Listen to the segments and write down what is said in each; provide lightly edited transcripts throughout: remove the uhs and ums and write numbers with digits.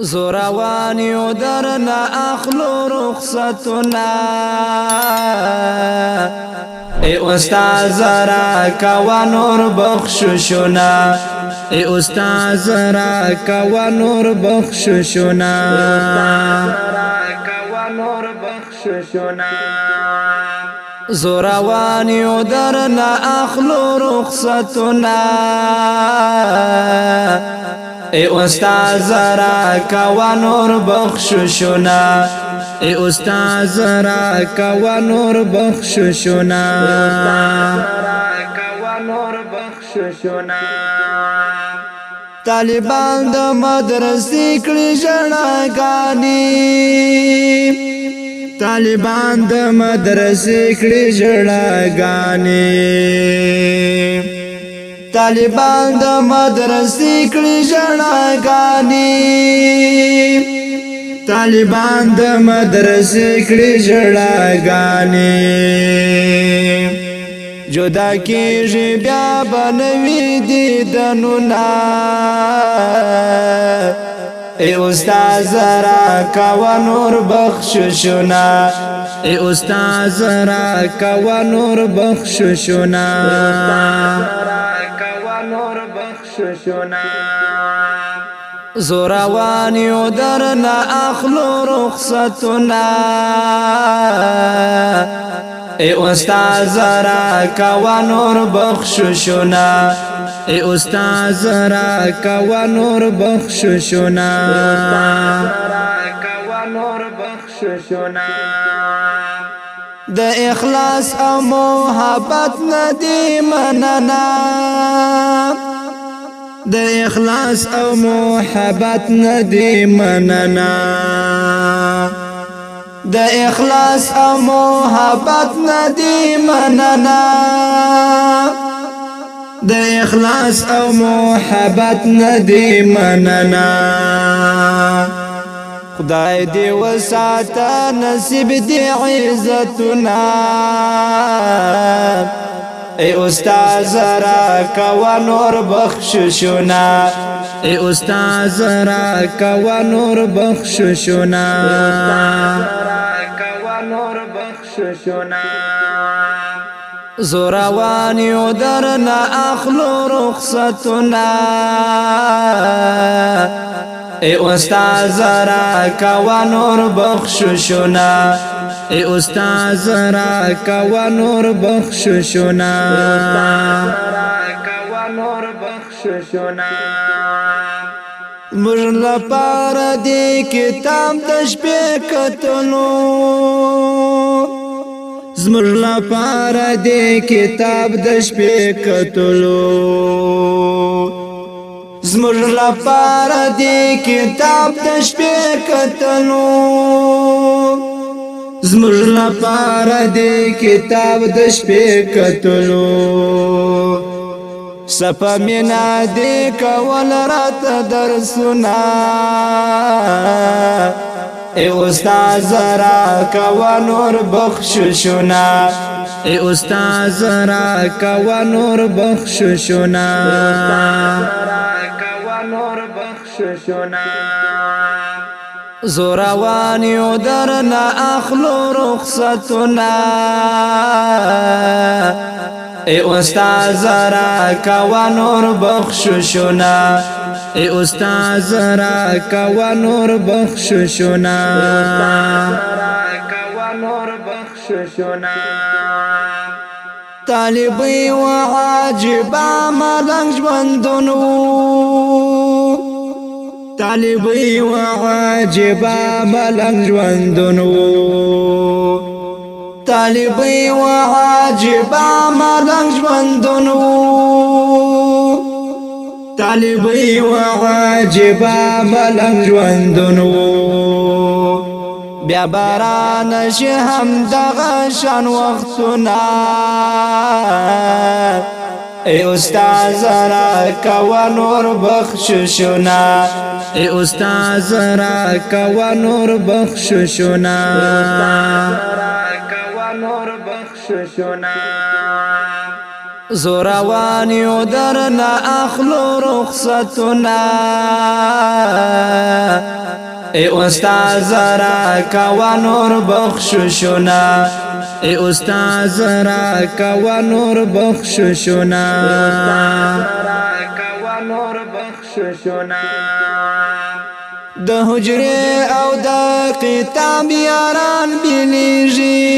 زوروان یو درنا اخلو رخصتنا ای استاذ را کوا نور بخششنا ای استاذ را کوا نور بخششنا زوروان یو درنا اخلو رخصتنا ای استاذ را کوا نور بخششنا ای استاذ را کوا نور بخششنا طالبان د مدرسې کړي ژړاګانې طالبان د مدرسې کړي ژړاګانې طالبان د مدرسې کړي ژړاګانې طالبان د مدرسې کړي ژړاګانې جدا کېږي بیا بنوي دیدنونه ای استاذ را کوا نور بخششنا ای استاذ را کوا نور بخششنا زوروان یو درنا اخلو رخصتنا ای استاذ را کوا نور بخششنا ای استاذ را کوا نور بخششنا د اخلاص او محبت ندی مننا د اخلاص او محبت ندی مننا د اخلاص او محبت ندی مننا د اخلاص او محبت ندی مننا خدای دی وساته نصیب دی عزتنا ای استاذ را کوا نور بخششنا ای استاذ را کوا نور بخششنا زوروان یو درنا اخلو رخصتنا ای استاذ را کوا نور بخششنا ای استاذ را کوا نور بخششنا زموږ لپاره دی کتاب د شپې کتلو زموږ لپاره دی کتاب د شپې کتلو زموږ لپاره دی کتاب د شپې کتلو زموږ لپاره دی کتاب د شپې کتلو صفا مینا دی کول راته درسونه ای استاذ را کوا نور بخششنا ای استاذ را کوا نور بخششنا زوروان یو درنا اخلو رخصتنا ای استاذ را کوا نور بخششنا ای استاذ را کوا نور بخششنا طالبی و عاجبا ملنگ ژوندونو طالبی و عاجبا ملنگ ژوندونو طالبی و عاجبا ملنگ ژوندونو طالبی و عاجبا ملنگ ژوندونو بیا باران شي هم دغه شان وختونه ای استاذ را کوا نور بخششنا ای استاذ را کوا نور بخششنا زوروان یو درنا اخلو رخصتنا ای استاد را کوا نور بخششونا ای استاد را کوا نور بخششونا د حجره او د کتاب یاران بیلیږي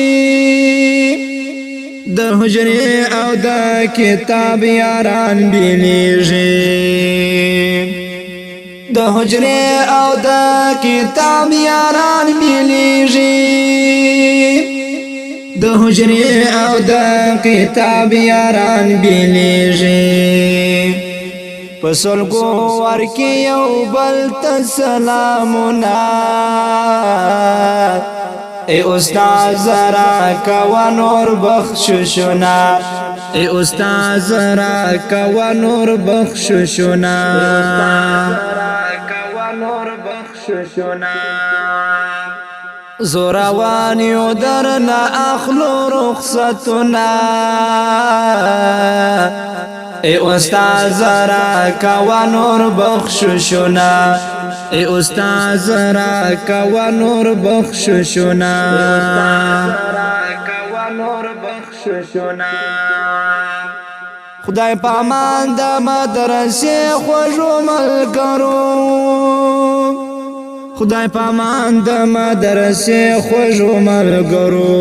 د حجره او د کتاب یاران بیلیږي د حجره او د کتاب یاران بیلیږي د حجره او د کتاب یاران بیلیږي پسلګو ورکی یو بل تسلامنا ای استاد زرا کوا نور بخششونا ای استاد زرا کوا نور بخششونا زوروانیو درنا اخلو رخصتنا ای استاد زرا کوا نور بخششونا ای استاد زرا کوا نور بخششونا خدای پامان د مدرسې خوږو ملګرو خدای پامان د مدرسې خوږو ملګرو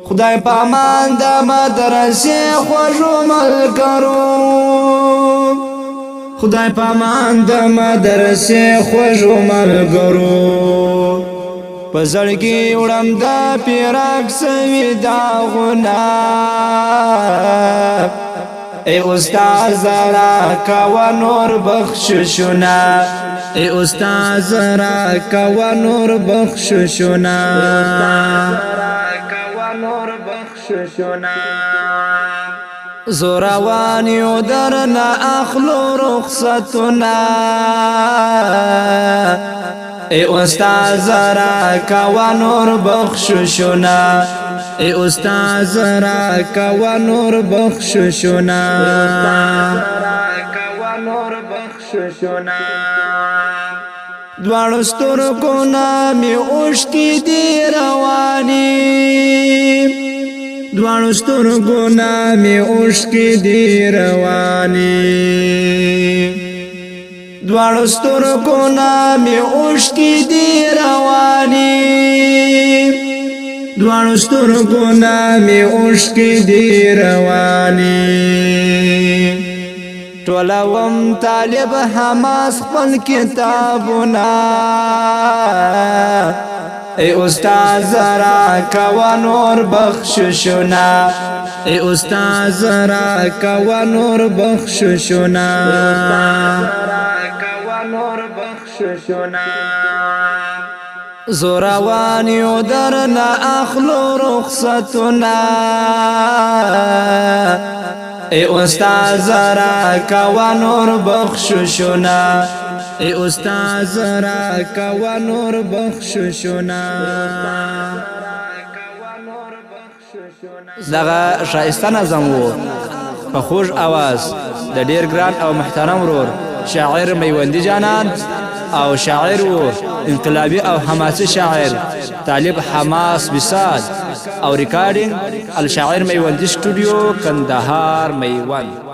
خدای پامان د مدرسې خوږو ملګرو خدای پامان د مدرسې خوږو ملګرو په زړګي وړم د پیراک سوي داغونه ای استاد زرا کوا نور بخششونا ای استاد زرا کوا نور بخششونا زوروانیو درنا اخلو رخصتنا ای استاد زرا کوا نور بخششونا ای استاد زرا کوا نور بخششونا دوانو سترګو نه می اوښکې دي روانې دوانو سترګو نه می اوښکې دي روانې دوانو سترګو نه می اوښکې دي روانې دوانو سترګو نه می اوښکې دي روانې ټولوم طالب حماس خپل کتابونه ای استاد زرا کوا نور بخششونا ای استاد زرا کوا نور بخششونا زوروانیو درنا اخلو رخصتنا ای استاد زرا کوا نور بخششونا ای استاد زرا کوا نور بخششونا دغه شایسته نظم وو په خوږ اواز د ډیر ګران او محترم ورور شاعر میوندی جانان او شاعر وو انقلابی او حماسي شاعر طالب حماس بساد او ریکارډینګ الشاعر میوندی سټوډیو کندهار میوند